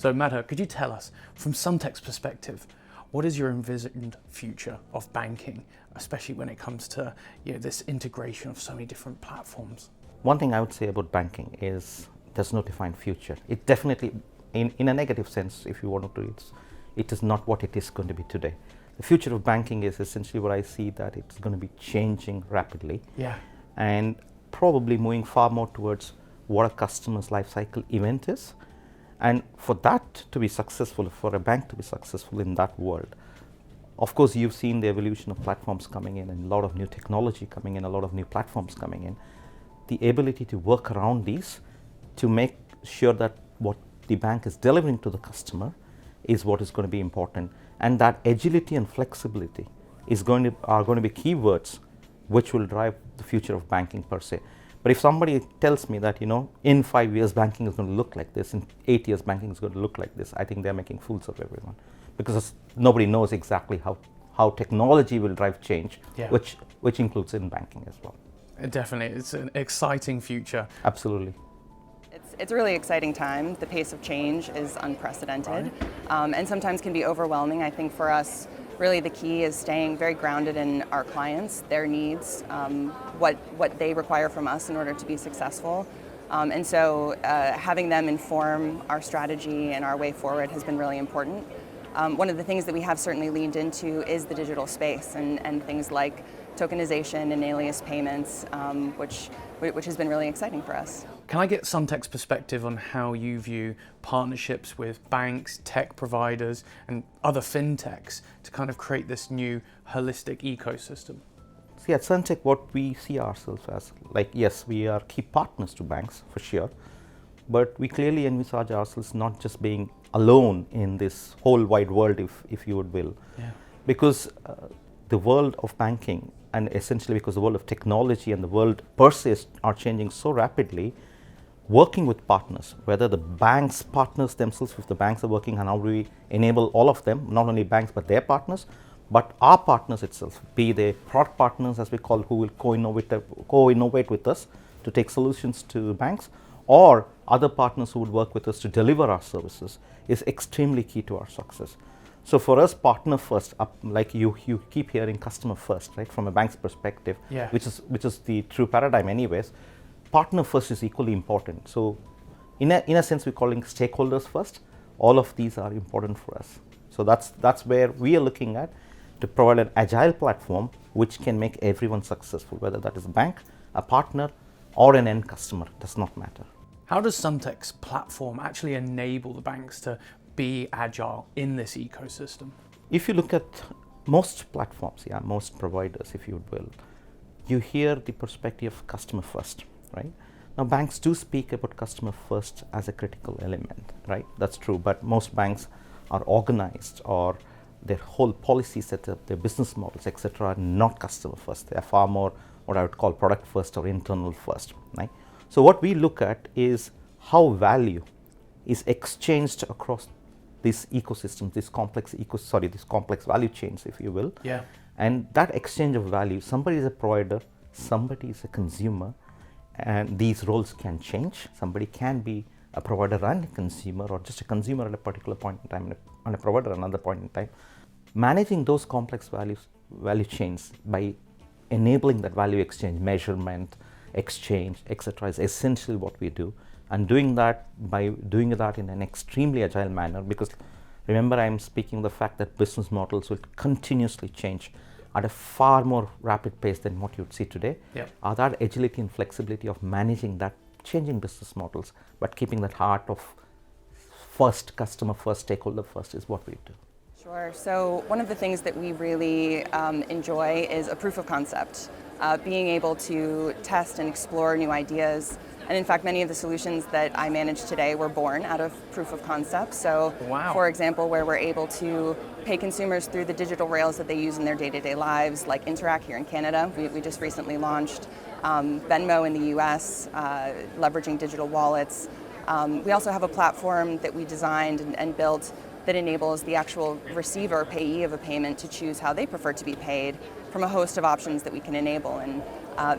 So Madhur, could you tell us, from SunTec's perspective, what is your envisioned future of banking, especially when it comes to this integration of so many different platforms? One thing I would say about banking is there's no defined future. It definitely, in a negative sense, if you want to, it is not what it is going to be today. The future of banking is essentially what I see, that it's going to be changing rapidly. Yeah. And probably moving far more towards what a customer's life cycle event is. And for that to be successful, for a bank to be successful in that world, of course, you've seen the evolution of platforms coming in and a lot of new technology coming in, a lot of new platforms coming in. The ability to work around these to make sure that what the bank is delivering to the customer is what is going to be important. And that agility and flexibility are going to be keywords which will drive the future of banking per se. But if somebody tells me that, in 5 years banking is going to look like this, in 8 years banking is going to look like this, I think they're making fools of everyone, because nobody knows exactly how technology will drive change, which includes in banking as well. Definitely, it's an exciting future. Absolutely. It's a really exciting time. The pace of change is unprecedented, and sometimes can be overwhelming. I think for us, really the key is staying very grounded in our clients, their needs, what they require from us in order to be successful. And so having them inform our strategy and our way forward has been really important. One of the things that we have certainly leaned into is the digital space and things like tokenization and alias payments, which has been really exciting for us. Can I get SunTec's perspective on how you view partnerships with banks, tech providers, and other fintechs to kind of create this new holistic ecosystem? See, at SunTec, what we see ourselves as, yes, we are key partners to banks for sure, but we clearly envisage ourselves not just being alone in this whole wide world, if you would will. Yeah. Because the world of banking, and essentially because the world of technology and the world per se are changing so rapidly, working with partners, whether the banks partners themselves, if the banks are working on how do we enable all of them, not only banks but their partners, but our partners itself, be they product partners as we call, who will co-innovate with us to take solutions to banks, or other partners who would work with us to deliver our services, is extremely key to our success. So for us, partner first, like you keep hearing customer first, right? From a bank's perspective, yeah. which is the true paradigm anyways. Partner first is equally important. So in a sense, we're calling stakeholders first. All of these are important for us. So that's where we are looking at, to provide an agile platform which can make everyone successful, whether that is a bank, a partner, or an end customer, does not matter. How does SunTec's platform actually enable the banks to be agile in this ecosystem? If you look at most platforms, most providers, if you will, you hear the perspective of customer first, right? Now, banks do speak about customer first as a critical element, right? That's true, but most banks are organized, or their whole policy setup, their business models, etc., are not customer first. They are far more what I would call product first or internal first, right? So what we look at is how value is exchanged across these ecosystems, these complex value chains, if you will. Yeah. And that exchange of value, somebody is a provider, somebody is a consumer, and these roles can change. Somebody can be a provider and a consumer, or just a consumer at a particular point in time and a provider at another point in time. Managing those complex value chains by enabling that value exchange, measurement, exchange, etc., is essentially what we do. And doing that in an extremely agile manner, because remember, I'm speaking of the fact that business models will continuously change at a far more rapid pace than what you'd see today. Yep. That agility and flexibility of managing that changing business models, but keeping that heart of first, customer first, stakeholder first, is what we do. Sure. So one of the things that we really enjoy is a proof of concept, being able to test and explore new ideas. And in fact, many of the solutions that I manage today were born out of proof of concept. So, wow. For example, where we're able to pay consumers through the digital rails that they use in their day-to-day lives, like Interac here in Canada. We just recently launched Venmo in the US, leveraging digital wallets. We also have a platform that we designed and built that enables the actual receiver, payee of a payment, to choose how they prefer to be paid from a host of options that we can enable. And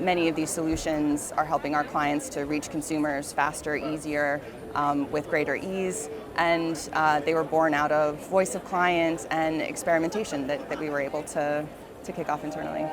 many of these solutions are helping our clients to reach consumers faster, easier, with greater ease, and they were born out of voice of client and experimentation that we were able to kick off internally.